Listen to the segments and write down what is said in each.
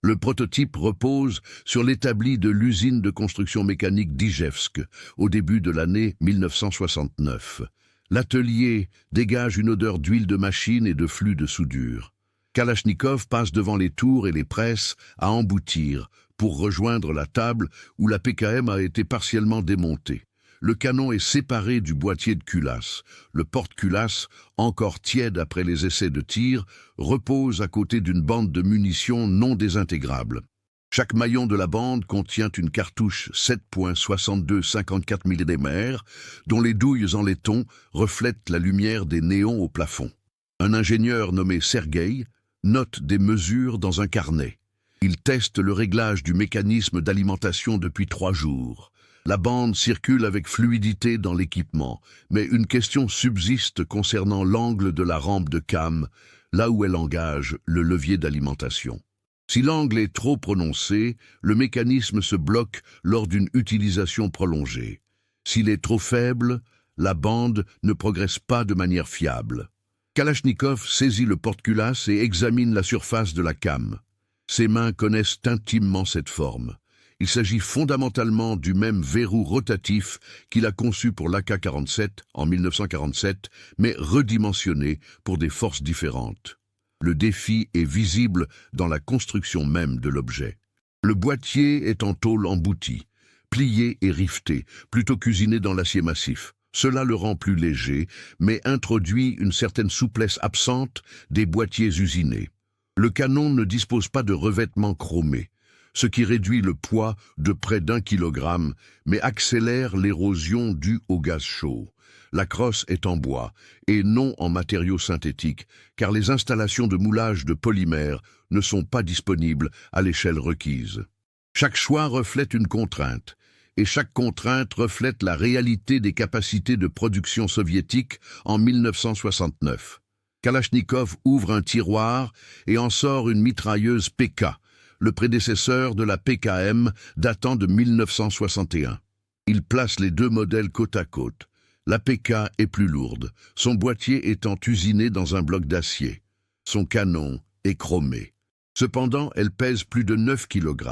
Le prototype repose sur l'établi de l'usine de construction mécanique d'Ijevsk, au début de l'année 1969. L'atelier dégage une odeur d'huile de machine et de flux de soudure. Kalachnikov passe devant les tours et les presses à emboutir pour rejoindre la table où la PKM a été partiellement démontée. Le canon est séparé du boîtier de culasse. Le porte-culasse, encore tiède après les essais de tir, repose à côté d'une bande de munitions non désintégrables. Chaque maillon de la bande contient une cartouche 7.62 54 mm, dont les douilles en laiton reflètent la lumière des néons au plafond. Un ingénieur nommé Sergueï note des mesures dans un carnet. Il teste le réglage du mécanisme d'alimentation depuis 3 jours. La bande circule avec fluidité dans l'équipement, mais une question subsiste concernant l'angle de la rampe de cam, là où elle engage le levier d'alimentation. Si l'angle est trop prononcé, le mécanisme se bloque lors d'une utilisation prolongée. S'il est trop faible, la bande ne progresse pas de manière fiable. Kalachnikov saisit le porte-culasse et examine la surface de la cam. Ses mains connaissent intimement cette forme. Il s'agit fondamentalement du même verrou rotatif qu'il a conçu pour l'AK-47 en 1947, mais redimensionné pour des forces différentes. Le défi est visible dans la construction même de l'objet. Le boîtier est en tôle emboutie, plié et riveté, plutôt qu'usiné dans l'acier massif. Cela le rend plus léger, mais introduit une certaine souplesse absente des boîtiers usinés. Le canon ne dispose pas de revêtement chromé, ce qui réduit le poids de près d'1 kg, mais accélère l'érosion due au gaz chaud. La crosse est en bois et non en matériaux synthétiques, car les installations de moulage de polymère ne sont pas disponibles à l'échelle requise. Chaque choix reflète une contrainte, et chaque contrainte reflète la réalité des capacités de production soviétiques en 1969. Kalachnikov ouvre un tiroir et en sort une mitrailleuse PK, le prédécesseur de la PKM datant de 1961. Il place les 2 modèles côte à côte. La PK est plus lourde, son boîtier étant usiné dans un bloc d'acier. Son canon est chromé. Cependant, elle pèse plus de 9 kg,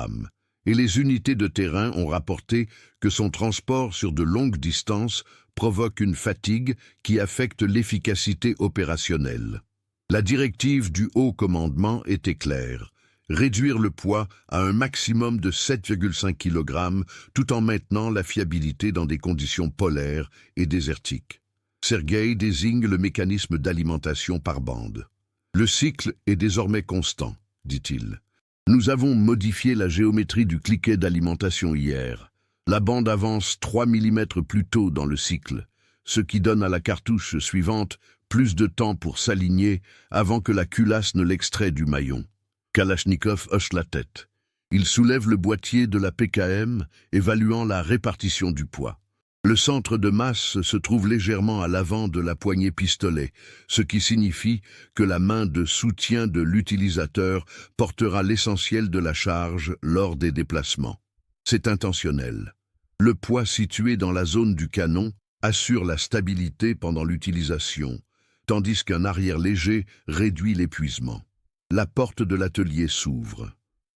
et les unités de terrain ont rapporté que son transport sur de longues distances provoque une fatigue qui affecte l'efficacité opérationnelle. La directive du haut commandement était claire. Réduire le poids à un maximum de 7,5 kg tout en maintenant la fiabilité dans des conditions polaires et désertiques. Sergueï désigne le mécanisme d'alimentation par bande. Le cycle est désormais constant, dit-il. Nous avons modifié la géométrie du cliquet d'alimentation hier. La bande avance 3 mm plus tôt dans le cycle, ce qui donne à la cartouche suivante plus de temps pour s'aligner avant que la culasse ne l'extrait du maillon. Kalachnikov hoche la tête. Il soulève le boîtier de la PKM, évaluant la répartition du poids. Le centre de masse se trouve légèrement à l'avant de la poignée pistolet, ce qui signifie que la main de soutien de l'utilisateur portera l'essentiel de la charge lors des déplacements. C'est intentionnel. Le poids situé dans la zone du canon assure la stabilité pendant l'utilisation, tandis qu'un arrière léger réduit l'épuisement. La porte de l'atelier s'ouvre.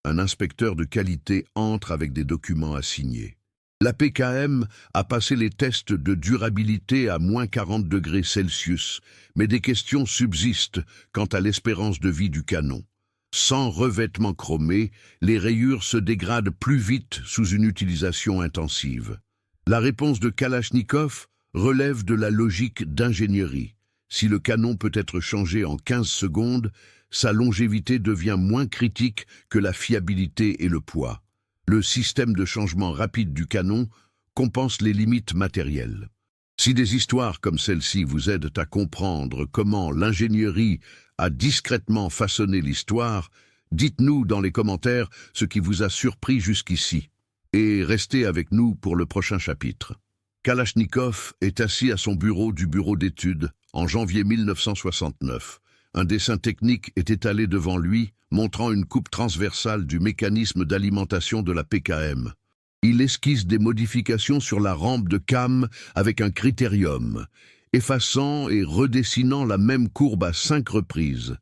Un inspecteur de qualité entre avec des documents à signer. La PKM a passé les tests de durabilité à moins 40 degrés Celsius, mais des questions subsistent quant à l'espérance de vie du canon. Sans revêtement chromé, les rayures se dégradent plus vite sous une utilisation intensive. La réponse de Kalachnikov relève de la logique d'ingénierie. Si le canon peut être changé en 15 secondes, sa longévité devient moins critique que la fiabilité et le poids. Le système de changement rapide du canon compense les limites matérielles. Si des histoires comme celle-ci vous aident à comprendre comment l'ingénierie a discrètement façonné l'histoire, dites-nous dans les commentaires ce qui vous a surpris jusqu'ici. Et restez avec nous pour le prochain chapitre. Kalachnikov est assis à son bureau du bureau d'études en janvier 1969. Un dessin technique est étalé devant lui, montrant une coupe transversale du mécanisme d'alimentation de la PKM. Il esquisse des modifications sur la rampe de cam avec un critérium, effaçant et redessinant la même courbe à 5 reprises.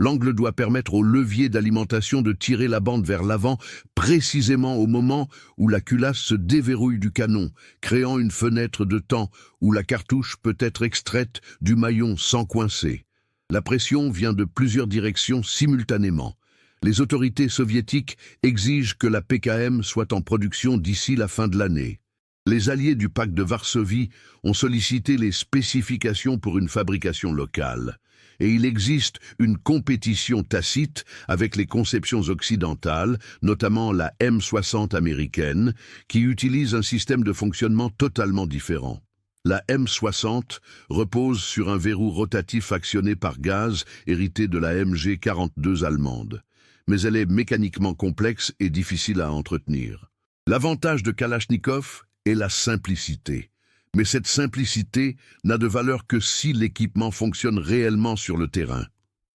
L'angle doit permettre au levier d'alimentation de tirer la bande vers l'avant précisément au moment où la culasse se déverrouille du canon, créant une fenêtre de temps où la cartouche peut être extraite du maillon sans coincer. La pression vient de plusieurs directions simultanément. Les autorités soviétiques exigent que la PKM soit en production d'ici la fin de l'année. Les alliés du pacte de Varsovie ont sollicité les spécifications pour une fabrication locale. Et il existe une compétition tacite avec les conceptions occidentales, notamment la M60 américaine, qui utilise un système de fonctionnement totalement différent. La M60 repose sur un verrou rotatif actionné par gaz hérité de la MG42 allemande. Mais elle est mécaniquement complexe et difficile à entretenir. L'avantage de Kalachnikov est la simplicité. Mais cette simplicité n'a de valeur que si l'équipement fonctionne réellement sur le terrain.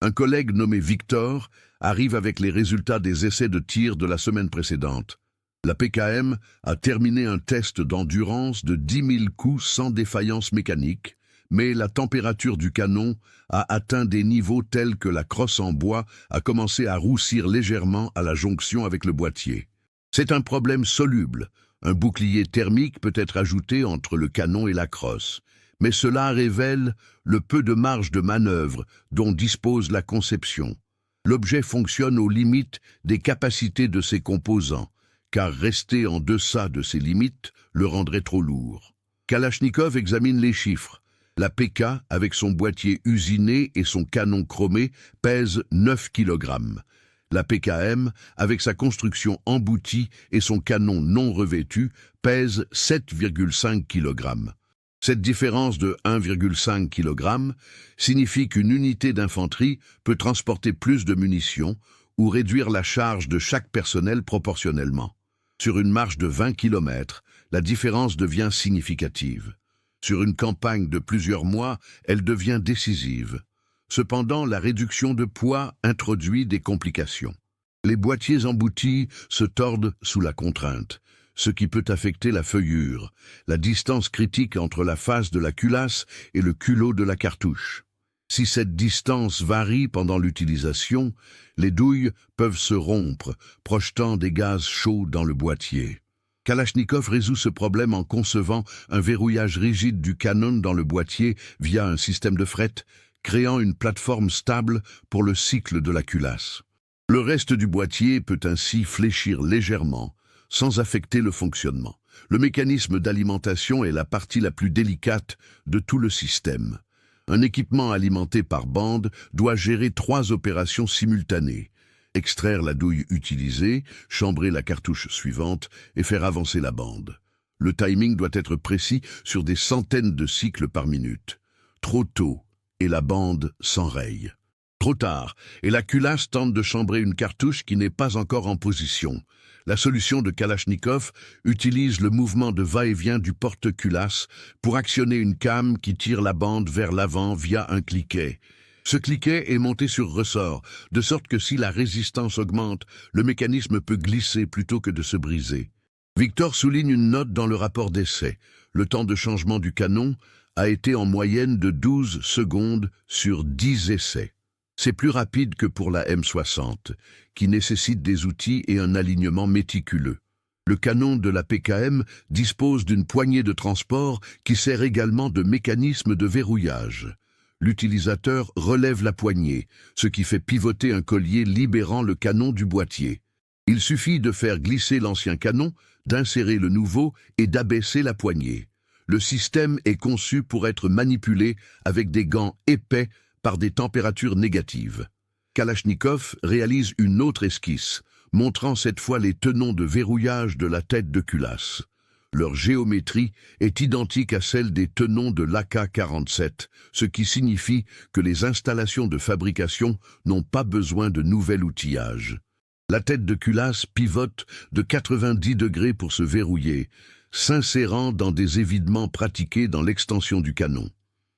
Un collègue nommé Victor arrive avec les résultats des essais de tir de la semaine précédente. La PKM a terminé un test d'endurance de 10 000 coups sans défaillance mécanique, mais la température du canon a atteint des niveaux tels que la crosse en bois a commencé à roussir légèrement à la jonction avec le boîtier. C'est un problème soluble. Un bouclier thermique peut être ajouté entre le canon et la crosse, mais cela révèle le peu de marge de manœuvre dont dispose la conception. L'objet fonctionne aux limites des capacités de ses composants, car rester en deçà de ces limites le rendrait trop lourd. Kalachnikov examine les chiffres. La PK, avec son boîtier usiné et son canon chromé, pèse 9 kg. La PKM, avec sa construction emboutie et son canon non revêtu, pèse 7,5 kg. Cette différence de 1,5 kg signifie qu'une unité d'infanterie peut transporter plus de munitions ou réduire la charge de chaque personnel proportionnellement. Sur une marche de 20 km, la différence devient significative. Sur une campagne de plusieurs mois, elle devient décisive. Cependant, la réduction de poids introduit des complications. Les boîtiers emboutis se tordent sous la contrainte, ce qui peut affecter la feuillure, la distance critique entre la face de la culasse et le culot de la cartouche. Si cette distance varie pendant l'utilisation, les douilles peuvent se rompre, projetant des gaz chauds dans le boîtier. Kalachnikov résout ce problème en concevant un verrouillage rigide du canon dans le boîtier via un système de fret, créant une plateforme stable pour le cycle de la culasse. Le reste du boîtier peut ainsi fléchir légèrement, sans affecter le fonctionnement. Le mécanisme d'alimentation est la partie la plus délicate de tout le système. Un équipement alimenté par bande doit gérer 3 opérations simultanées. Extraire la douille utilisée, chambrer la cartouche suivante et faire avancer la bande. Le timing doit être précis sur des centaines de cycles par minute. Trop tôt, et la bande s'enraye. Trop tard, et la culasse tente de chambrer une cartouche qui n'est pas encore en position. La solution de Kalachnikov utilise le mouvement de va-et-vient du porte-culasse pour actionner une came qui tire la bande vers l'avant via un cliquet. Ce cliquet est monté sur ressort, de sorte que si la résistance augmente, le mécanisme peut glisser plutôt que de se briser. Victor souligne une note dans le rapport d'essai. Le temps de changement du canon a été en moyenne de 12 secondes sur 10 essais. C'est plus rapide que pour la M60, qui nécessite des outils et un alignement méticuleux. Le canon de la PKM dispose d'une poignée de transport qui sert également de mécanisme de verrouillage. L'utilisateur relève la poignée, ce qui fait pivoter un collier libérant le canon du boîtier. Il suffit de faire glisser l'ancien canon, d'insérer le nouveau et d'abaisser la poignée. Le système est conçu pour être manipulé avec des gants épais par des températures négatives. Kalachnikov réalise une autre esquisse, montrant cette fois les tenons de verrouillage de la tête de culasse. Leur géométrie est identique à celle des tenons de l'AK-47, ce qui signifie que les installations de fabrication n'ont pas besoin de nouvel outillage. La tête de culasse pivote de 90 degrés pour se verrouiller, s'insérant dans des évidements pratiqués dans l'extension du canon.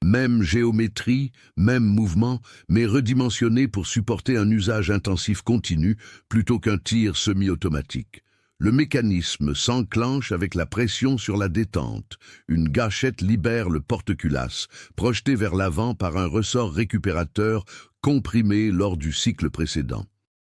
Même géométrie, même mouvement, mais redimensionné pour supporter un usage intensif continu plutôt qu'un tir semi-automatique. Le mécanisme s'enclenche avec la pression sur la détente. Une gâchette libère le porte-culasse, projeté vers l'avant par un ressort récupérateur comprimé lors du cycle précédent.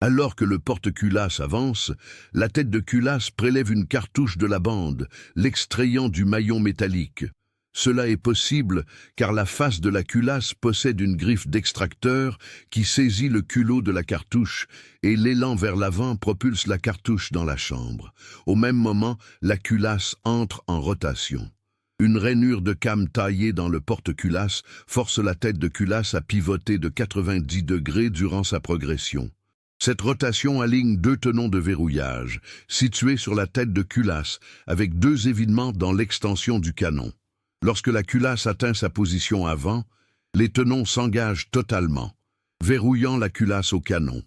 Alors que le porte-culasse avance, la tête de culasse prélève une cartouche de la bande, l'extrayant du maillon métallique. Cela est possible car la face de la culasse possède une griffe d'extracteur qui saisit le culot de la cartouche et l'élan vers l'avant propulse la cartouche dans la chambre. Au même moment, la culasse entre en rotation. Une rainure de came taillée dans le porte-culasse force la tête de culasse à pivoter de 90 degrés durant sa progression. Cette rotation aligne deux tenons de verrouillage, situés sur la tête de culasse, avec deux évidements dans l'extension du canon. Lorsque la culasse atteint sa position avant, les tenons s'engagent totalement, verrouillant la culasse au canon.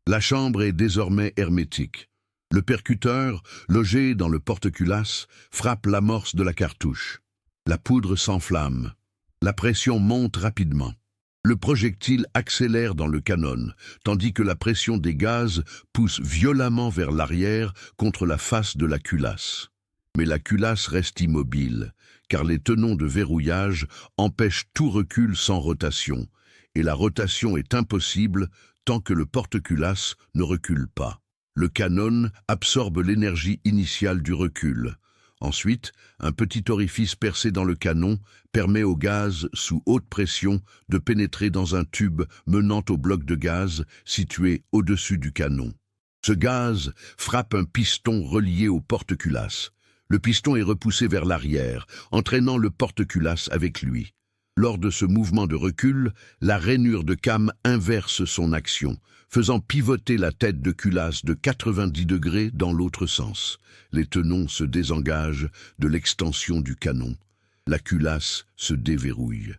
La chambre est désormais hermétique. Le percuteur, logé dans le porte-culasse, frappe l'amorce de la cartouche. La poudre s'enflamme. La pression monte rapidement. Le projectile accélère dans le canon, tandis que la pression des gaz pousse violemment vers l'arrière contre la face de la culasse. Mais la culasse reste immobile, car les tenons de verrouillage empêchent tout recul sans rotation, et la rotation est impossible tant que le porte-culasse ne recule pas. Le canon absorbe l'énergie initiale du recul. Ensuite, un petit orifice percé dans le canon permet au gaz sous haute pression de pénétrer dans un tube menant au bloc de gaz situé au-dessus du canon. Ce gaz frappe un piston relié au porte-culasse. Le piston est repoussé vers l'arrière, entraînant le porte-culasse avec lui. Lors de ce mouvement de recul, la rainure de came inverse son action, faisant pivoter la tête de culasse de 90 degrés dans l'autre sens. Les tenons se désengagent de l'extension du canon. La culasse se déverrouille.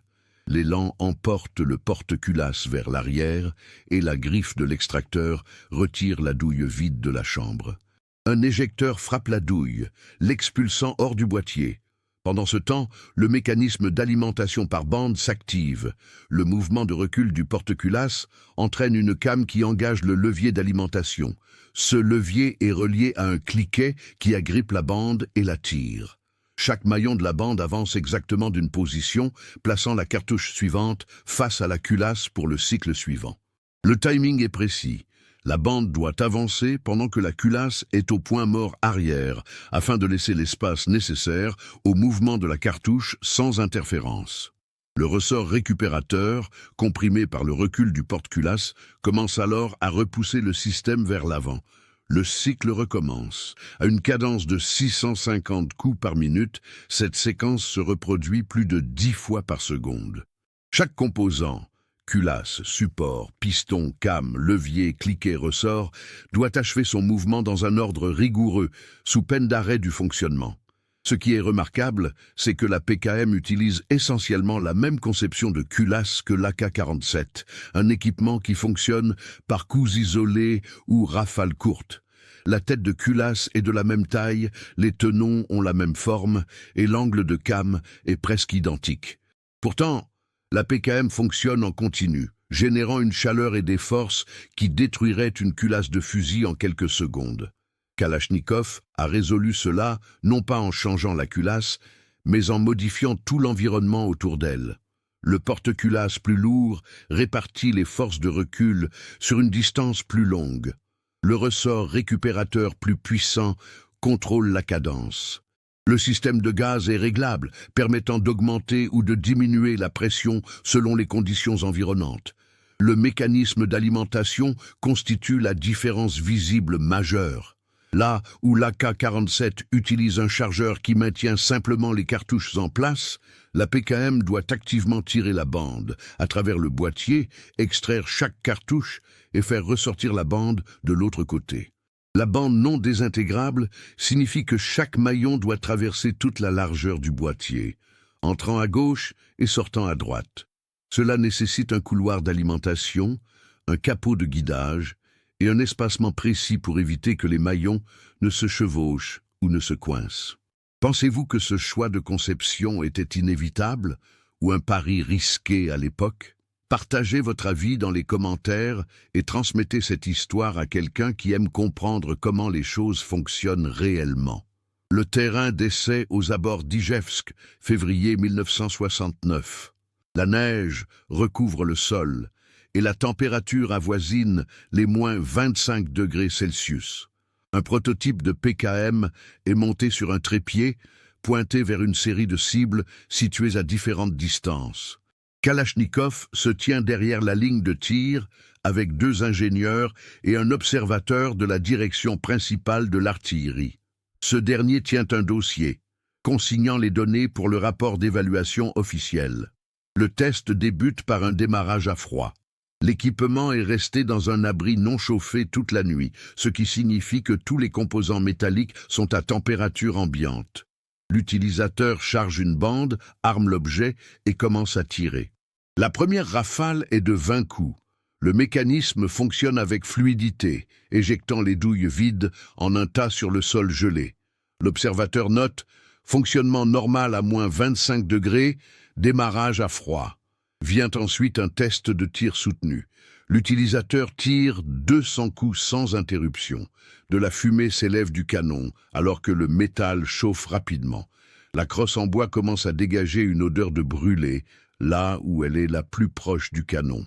L'élan emporte le porte-culasse vers l'arrière et la griffe de l'extracteur retire la douille vide de la chambre. Un éjecteur frappe la douille, l'expulsant hors du boîtier. Pendant ce temps, le mécanisme d'alimentation par bande s'active. Le mouvement de recul du porte-culasse entraîne une came qui engage le levier d'alimentation. Ce levier est relié à un cliquet qui agrippe la bande et la tire. Chaque maillon de la bande avance exactement d'une position, plaçant la cartouche suivante face à la culasse pour le cycle suivant. Le timing est précis. La bande doit avancer pendant que la culasse est au point mort arrière, afin de laisser l'espace nécessaire au mouvement de la cartouche sans interférence. Le ressort récupérateur, comprimé par le recul du porte-culasse, commence alors à repousser le système vers l'avant. Le cycle recommence. À une cadence de 650 coups par minute, cette séquence se reproduit plus de 10 fois par seconde. Chaque composant, culasse, support, piston, came, levier, cliquet, ressort, doit achever son mouvement dans un ordre rigoureux, sous peine d'arrêt du fonctionnement. Ce qui est remarquable, c'est que la PKM utilise essentiellement la même conception de culasse que l'AK-47, un équipement qui fonctionne par coups isolés ou rafales courtes. La tête de culasse est de la même taille, les tenons ont la même forme et l'angle de came est presque identique. Pourtant, la PKM fonctionne en continu, générant une chaleur et des forces qui détruiraient une culasse de fusil en quelques secondes. Kalachnikov a résolu cela non pas en changeant la culasse, mais en modifiant tout l'environnement autour d'elle. Le porte-culasse plus lourd répartit les forces de recul sur une distance plus longue. Le ressort récupérateur plus puissant contrôle la cadence. Le système de gaz est réglable, permettant d'augmenter ou de diminuer la pression selon les conditions environnantes. Le mécanisme d'alimentation constitue la différence visible majeure. Là où l'AK-47 utilise un chargeur qui maintient simplement les cartouches en place, la PKM doit activement tirer la bande, à travers le boîtier, extraire chaque cartouche et faire ressortir la bande de l'autre côté. La bande non désintégrable signifie que chaque maillon doit traverser toute la largeur du boîtier, entrant à gauche et sortant à droite. Cela nécessite un couloir d'alimentation, un capot de guidage et un espacement précis pour éviter que les maillons ne se chevauchent ou ne se coincent. Pensez-vous que ce choix de conception était inévitable ou un pari risqué à l'époque? Partagez votre avis dans les commentaires et transmettez cette histoire à quelqu'un qui aime comprendre comment les choses fonctionnent réellement. Le terrain d'essai aux abords d'Ijevsk, février 1969. La neige recouvre le sol et la température avoisine les moins 25 degrés Celsius. Un prototype de PKM est monté sur un trépied, pointé vers une série de cibles situées à différentes distances. Kalachnikov se tient derrière la ligne de tir avec 2 ingénieurs et un observateur de la direction principale de l'artillerie. Ce dernier tient un dossier, consignant les données pour le rapport d'évaluation officiel. Le test débute par un démarrage à froid. L'équipement est resté dans un abri non chauffé toute la nuit, ce qui signifie que tous les composants métalliques sont à température ambiante. L'utilisateur charge une bande, arme l'objet et commence à tirer. La première rafale est de 20 coups. Le mécanisme fonctionne avec fluidité, éjectant les douilles vides en un tas sur le sol gelé. L'observateur note « Fonctionnement normal à moins 25 degrés, démarrage à froid ». Vient ensuite un test de tir soutenu. L'utilisateur tire 200 coups sans interruption. De la fumée s'élève du canon, alors que le métal chauffe rapidement. La crosse en bois commence à dégager une odeur de brûlé, là où elle est la plus proche du canon.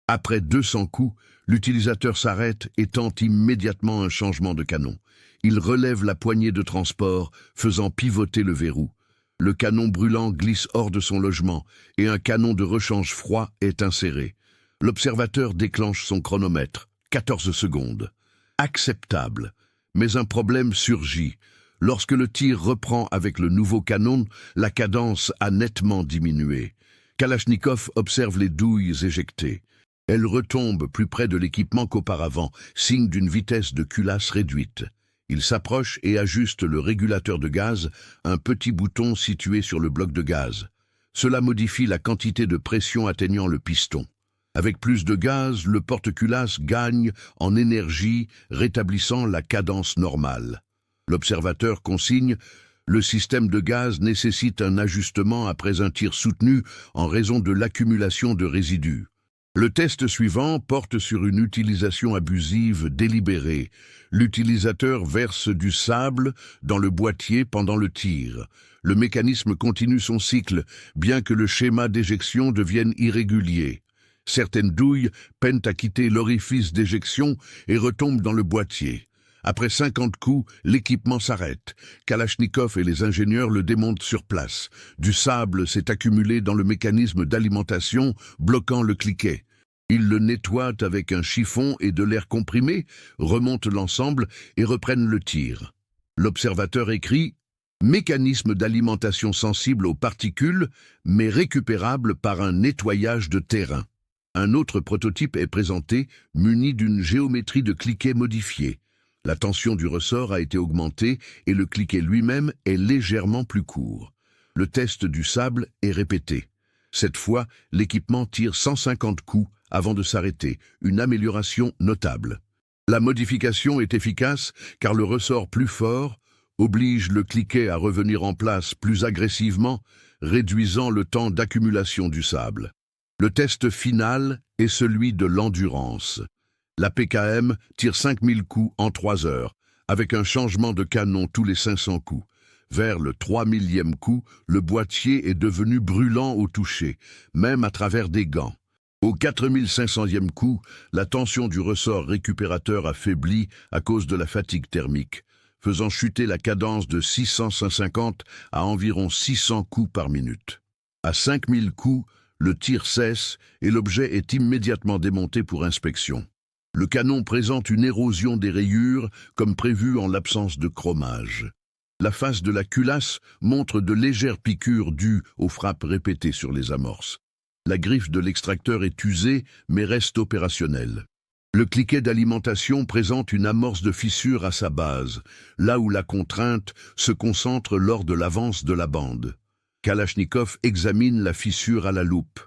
Après 200 coups, l'utilisateur s'arrête et tente immédiatement un changement de canon. Il relève la poignée de transport, faisant pivoter le verrou. Le canon brûlant glisse hors de son logement et un canon de rechange froid est inséré. L'observateur déclenche son chronomètre, 14 secondes. Acceptable, mais un problème surgit. Lorsque le tir reprend avec le nouveau canon, la cadence a nettement diminué. Kalachnikov observe les douilles éjectées. Elles retombent plus près de l'équipement qu'auparavant, signe d'une vitesse de culasse réduite. Il s'approche et ajuste le régulateur de gaz, un petit bouton situé sur le bloc de gaz. Cela modifie la quantité de pression atteignant le piston. Avec plus de gaz, le porte-culasse gagne en énergie, rétablissant la cadence normale. L'observateur consigne « Le système de gaz nécessite un ajustement après un tir soutenu en raison de l'accumulation de résidus ». Le test suivant porte sur une utilisation abusive délibérée. L'utilisateur verse du sable dans le boîtier pendant le tir. Le mécanisme continue son cycle, bien que le schéma d'éjection devienne irrégulier. Certaines douilles peinent à quitter l'orifice d'éjection et retombent dans le boîtier. Après 50 coups, l'équipement s'arrête. Kalachnikov et les ingénieurs le démontent sur place. Du sable s'est accumulé dans le mécanisme d'alimentation, bloquant le cliquet. Ils le nettoient avec un chiffon et de l'air comprimé, remontent l'ensemble et reprennent le tir. L'observateur écrit « Mécanisme d'alimentation sensible aux particules, mais récupérable par un nettoyage de terrain ». Un autre prototype est présenté, muni d'une géométrie de cliquet modifiée. La tension du ressort a été augmentée et le cliquet lui-même est légèrement plus court. Le test du sable est répété. Cette fois, l'équipement tire 150 coups avant de s'arrêter, une amélioration notable. La modification est efficace car le ressort plus fort oblige le cliquet à revenir en place plus agressivement, réduisant le temps d'accumulation du sable. Le test final est celui de l'endurance. La PKM tire 5000 coups en 3 heures, avec un changement de canon tous les 500 coups. Vers le 3000e coup, le boîtier est devenu brûlant au toucher, même à travers des gants. Au 4500e coup, la tension du ressort récupérateur a faibli à cause de la fatigue thermique, faisant chuter la cadence de 650 à environ 600 coups par minute. À 5000 coups, le tir cesse et l'objet est immédiatement démonté pour inspection. Le canon présente une érosion des rayures, comme prévu en l'absence de chromage. La face de la culasse montre de légères piqûres dues aux frappes répétées sur les amorces. La griffe de l'extracteur est usée, mais reste opérationnelle. Le cliquet d'alimentation présente une amorce de fissure à sa base, là où la contrainte se concentre lors de l'avance de la bande. Kalachnikov examine la fissure à la loupe.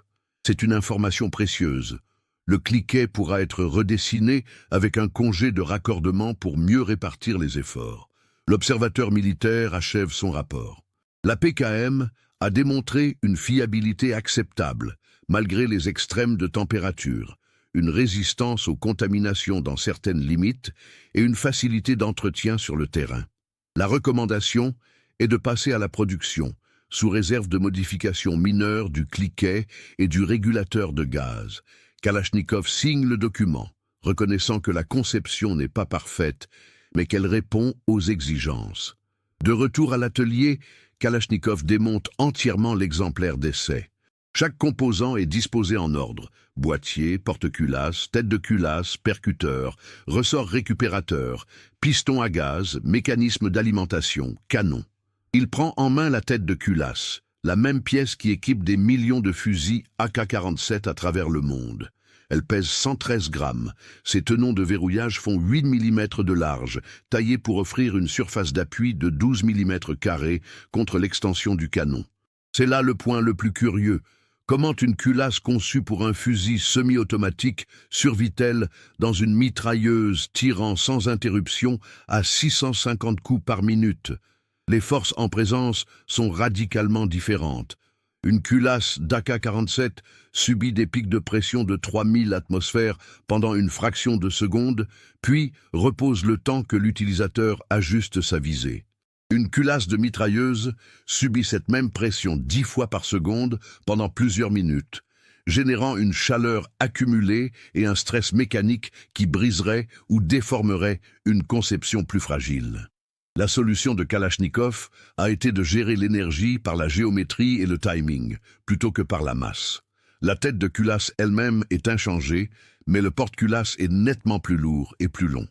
C'est une information précieuse. Le cliquet pourra être redessiné avec un congé de raccordement pour mieux répartir les efforts. L'observateur militaire achève son rapport. La PKM a démontré une fiabilité acceptable, malgré les extrêmes de température, une résistance aux contaminations dans certaines limites et une facilité d'entretien sur le terrain. La recommandation est de passer à la production, sous réserve de modifications mineures du cliquet et du régulateur de gaz, Kalachnikov signe le document, reconnaissant que la conception n'est pas parfaite, mais qu'elle répond aux exigences. De retour à l'atelier, Kalachnikov démonte entièrement l'exemplaire d'essai. Chaque composant est disposé en ordre: boîtier, porte-culasse, tête de culasse, percuteur, ressort récupérateur, piston à gaz, mécanisme d'alimentation, canon. Il prend en main la tête de culasse, la même pièce qui équipe des millions de fusils AK-47 à travers le monde. Elle pèse 113 grammes. Ses tenons de verrouillage font 8 mm de large, taillés pour offrir une surface d'appui de 12 mm² contre l'extension du canon. C'est là le point le plus curieux. Comment une culasse conçue pour un fusil semi-automatique survit-elle dans une mitrailleuse tirant sans interruption à 650 coups par minute? Les forces en présence sont radicalement différentes. Une culasse d'AK-47 subit des pics de pression de 3000 atmosphères pendant une fraction de seconde, puis repose le temps que l'utilisateur ajuste sa visée. Une culasse de mitrailleuse subit cette même pression 10 fois par seconde pendant plusieurs minutes, générant une chaleur accumulée et un stress mécanique qui briserait ou déformerait une conception plus fragile. La solution de Kalachnikov a été de gérer l'énergie par la géométrie et le timing, plutôt que par la masse. La tête de culasse elle-même est inchangée, mais le porte-culasse est nettement plus lourd et plus long.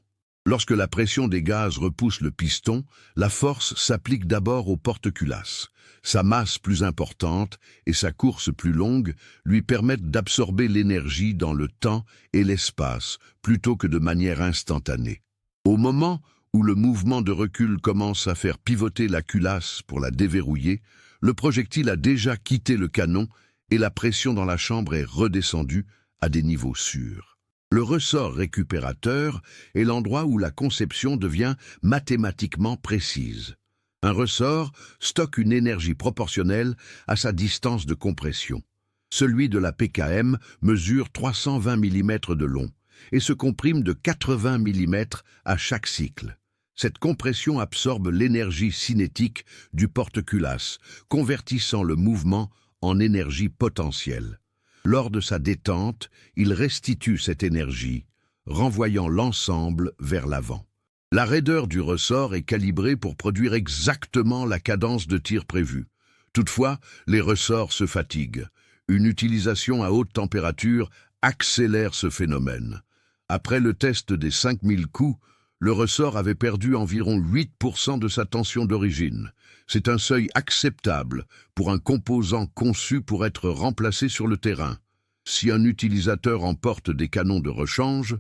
Lorsque la pression des gaz repousse le piston, la force s'applique d'abord au porte-culasse. Sa masse plus importante et sa course plus longue lui permettent d'absorber l'énergie dans le temps et l'espace, plutôt que de manière instantanée. Au moment où le mouvement de recul commence à faire pivoter la culasse pour la déverrouiller, le projectile a déjà quitté le canon et la pression dans la chambre est redescendue à des niveaux sûrs. Le ressort récupérateur est l'endroit où la conception devient mathématiquement précise. Un ressort stocke une énergie proportionnelle à sa distance de compression. Celui de la PKM mesure 320 mm de long et se comprime de 80 mm à chaque cycle. Cette compression absorbe l'énergie cinétique du porte-culasse, convertissant le mouvement en énergie potentielle. Lors de sa détente, il restitue cette énergie, renvoyant l'ensemble vers l'avant. La raideur du ressort est calibrée pour produire exactement la cadence de tir prévue. Toutefois, les ressorts se fatiguent. Une utilisation à haute température accélère ce phénomène. Après le test des 5000 coups, le ressort avait perdu environ 8% de sa tension d'origine. C'est un seuil acceptable pour un composant conçu pour être remplacé sur le terrain. Si un utilisateur emporte des canons de rechange,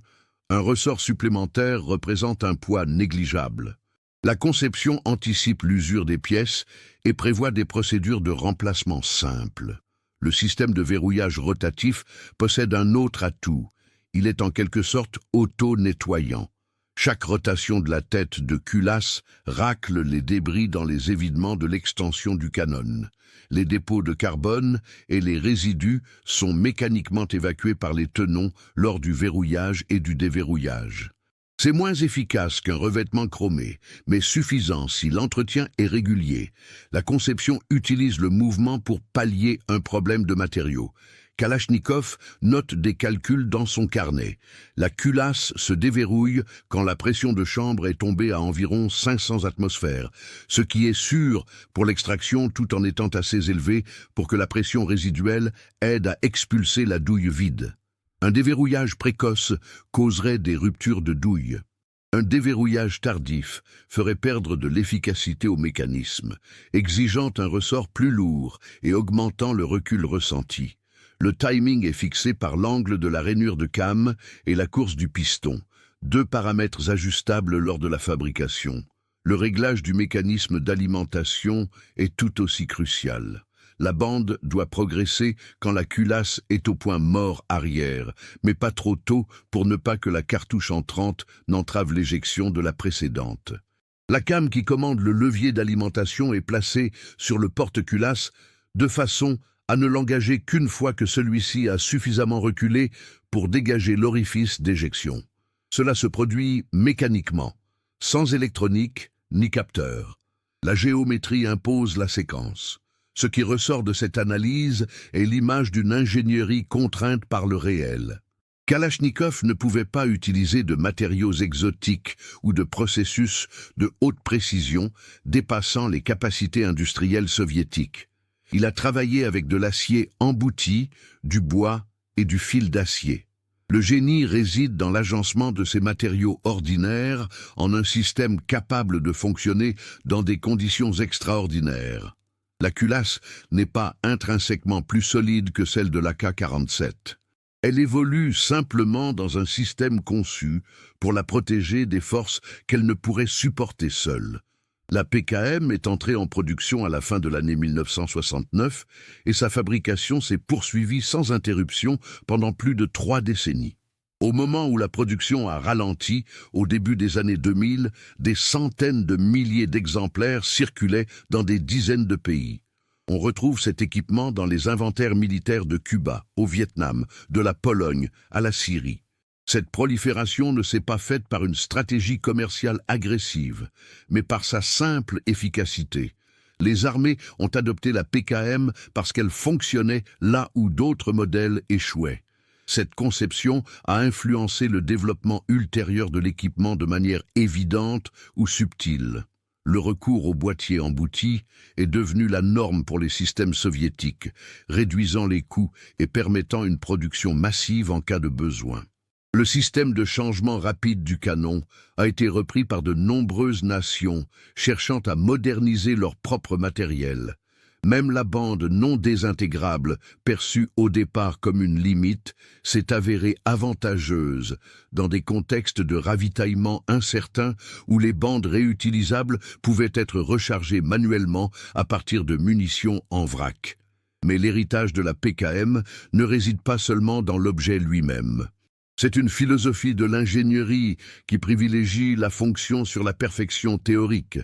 un ressort supplémentaire représente un poids négligeable. La conception anticipe l'usure des pièces et prévoit des procédures de remplacement simples. Le système de verrouillage rotatif possède un autre atout. Il est en quelque sorte auto-nettoyant. Chaque rotation de la tête de culasse racle les débris dans les évidements de l'extension du canon. Les dépôts de carbone et les résidus sont mécaniquement évacués par les tenons lors du verrouillage et du déverrouillage. C'est moins efficace qu'un revêtement chromé, mais suffisant si l'entretien est régulier. La conception utilise le mouvement pour pallier un problème de matériaux. Kalachnikov note des calculs dans son carnet. La culasse se déverrouille quand la pression de chambre est tombée à environ 500 atmosphères, ce qui est sûr pour l'extraction tout en étant assez élevé pour que la pression résiduelle aide à expulser la douille vide. Un déverrouillage précoce causerait des ruptures de douille. Un déverrouillage tardif ferait perdre de l'efficacité au mécanisme, exigeant un ressort plus lourd et augmentant le recul ressenti. Le timing est fixé par l'angle de la rainure de came et la course du piston, deux paramètres ajustables lors de la fabrication. Le réglage du mécanisme d'alimentation est tout aussi crucial. La bande doit progresser quand la culasse est au point mort arrière, mais pas trop tôt pour ne pas que la cartouche entrante n'entrave l'éjection de la précédente. La came qui commande le levier d'alimentation est placée sur le porte-culasse de façon à ne l'engager qu'une fois que celui-ci a suffisamment reculé pour dégager l'orifice d'éjection. Cela se produit mécaniquement, sans électronique ni capteur. La géométrie impose la séquence. Ce qui ressort de cette analyse est l'image d'une ingénierie contrainte par le réel. Kalachnikov ne pouvait pas utiliser de matériaux exotiques ou de processus de haute précision dépassant les capacités industrielles soviétiques. Il a travaillé avec de l'acier embouti, du bois et du fil d'acier. Le génie réside dans l'agencement de ces matériaux ordinaires en un système capable de fonctionner dans des conditions extraordinaires. La culasse n'est pas intrinsèquement plus solide que celle de l'Ak-47. Elle évolue simplement dans un système conçu pour la protéger des forces qu'elle ne pourrait supporter seule. La PKM est entrée en production à la fin de l'année 1969 et sa fabrication s'est poursuivie sans interruption pendant plus de 3 décennies. Au moment où la production a ralenti, au début des années 2000, des centaines de milliers d'exemplaires circulaient dans des dizaines de pays. On retrouve cet équipement dans les inventaires militaires de Cuba, au Vietnam, de la Pologne à la Syrie. Cette prolifération ne s'est pas faite par une stratégie commerciale agressive, mais par sa simple efficacité. Les armées ont adopté la PKM parce qu'elle fonctionnait là où d'autres modèles échouaient. Cette conception a influencé le développement ultérieur de l'équipement de manière évidente ou subtile. Le recours au boîtier embouti est devenu la norme pour les systèmes soviétiques, réduisant les coûts et permettant une production massive en cas de besoin. Le système de changement rapide du canon a été repris par de nombreuses nations cherchant à moderniser leur propre matériel. Même la bande non désintégrable, perçue au départ comme une limite, s'est avérée avantageuse dans des contextes de ravitaillement incertains où les bandes réutilisables pouvaient être rechargées manuellement à partir de munitions en vrac. Mais l'héritage de la PKM ne réside pas seulement dans l'objet lui-même. C'est une philosophie de l'ingénierie qui privilégie la fonction sur la perfection théorique.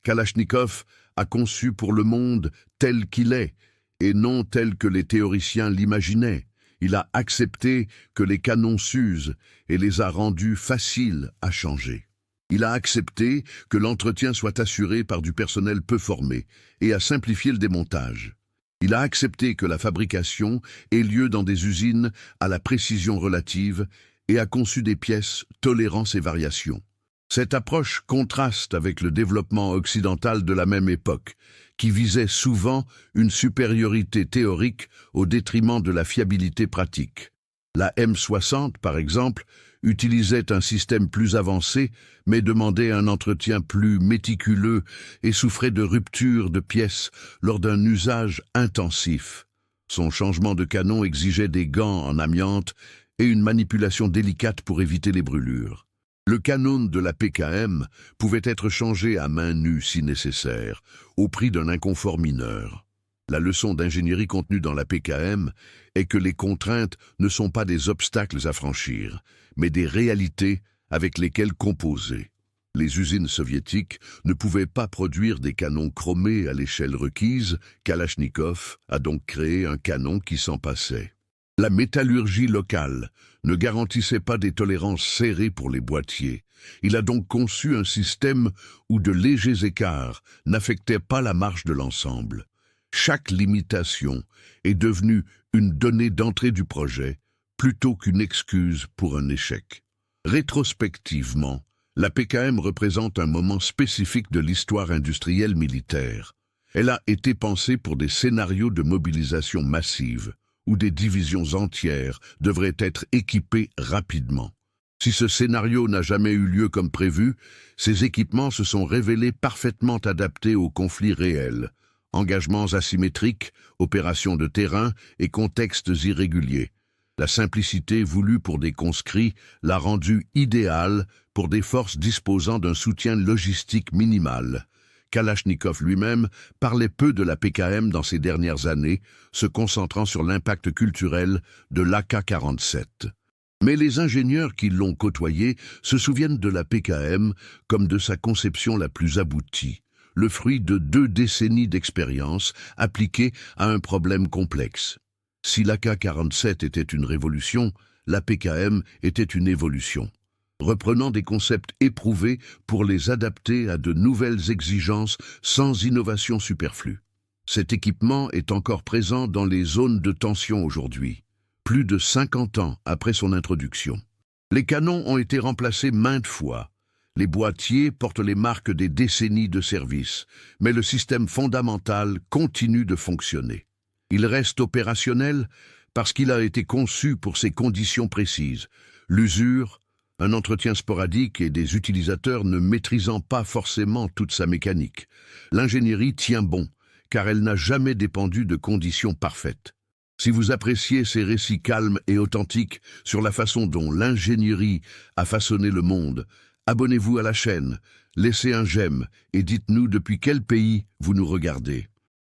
Kalachnikov a conçu pour le monde tel qu'il est, et non tel que les théoriciens l'imaginaient. Il a accepté que les canons s'usent et les a rendus faciles à changer. Il a accepté que l'entretien soit assuré par du personnel peu formé et a simplifié le démontage. Il a accepté que la fabrication ait lieu dans des usines à la précision relative et a conçu des pièces tolérant ces variations. Cette approche contraste avec le développement occidental de la même époque, qui visait souvent une supériorité théorique au détriment de la fiabilité pratique. La M60, par exemple, utilisait un système plus avancé, mais demandait un entretien plus méticuleux et souffrait de ruptures de pièces lors d'un usage intensif. Son changement de canon exigeait des gants en amiante et une manipulation délicate pour éviter les brûlures. Le canon de la PKM pouvait être changé à main nue si nécessaire, au prix d'un inconfort mineur. La leçon d'ingénierie contenue dans la PKM est que les contraintes ne sont pas des obstacles à franchir, mais des réalités avec lesquelles composer. Les usines soviétiques ne pouvaient pas produire des canons chromés à l'échelle requise, Kalachnikov a donc créé un canon qui s'en passait. La métallurgie locale ne garantissait pas des tolérances serrées pour les boîtiers. Il a donc conçu un système où de légers écarts n'affectaient pas la marche de l'ensemble. Chaque limitation est devenue une donnée d'entrée du projet plutôt qu'une excuse pour un échec. Rétrospectivement, la PKM représente un moment spécifique de l'histoire industrielle militaire. Elle a été pensée pour des scénarios de mobilisation massive, où des divisions entières devraient être équipées rapidement. Si ce scénario n'a jamais eu lieu comme prévu, ces équipements se sont révélés parfaitement adaptés aux conflits réels, engagements asymétriques, opérations de terrain et contextes irréguliers. La simplicité voulue pour des conscrits l'a rendue idéale pour des forces disposant d'un soutien logistique minimal. Kalachnikov lui-même parlait peu de la PKM dans ces dernières années, se concentrant sur l'impact culturel de l'Ak-47. Mais les ingénieurs qui l'ont côtoyé se souviennent de la PKM comme de sa conception la plus aboutie, le fruit de 2 décennies d'expérience appliquée à un problème complexe. Si l'Ak-47 était une révolution, la PKM était une évolution, reprenant des concepts éprouvés pour les adapter à de nouvelles exigences sans innovation superflue. Cet équipement est encore présent dans les zones de tension aujourd'hui, plus de 50 ans après son introduction. Les canons ont été remplacés maintes fois. Les boîtiers portent les marques des décennies de service, mais le système fondamental continue de fonctionner. Il reste opérationnel parce qu'il a été conçu pour ces conditions précises. L'usure, un entretien sporadique et des utilisateurs ne maîtrisant pas forcément toute sa mécanique. L'ingénierie tient bon, car elle n'a jamais dépendu de conditions parfaites. Si vous appréciez ces récits calmes et authentiques sur la façon dont l'ingénierie a façonné le monde, abonnez-vous à la chaîne, laissez un j'aime et dites-nous depuis quel pays vous nous regardez.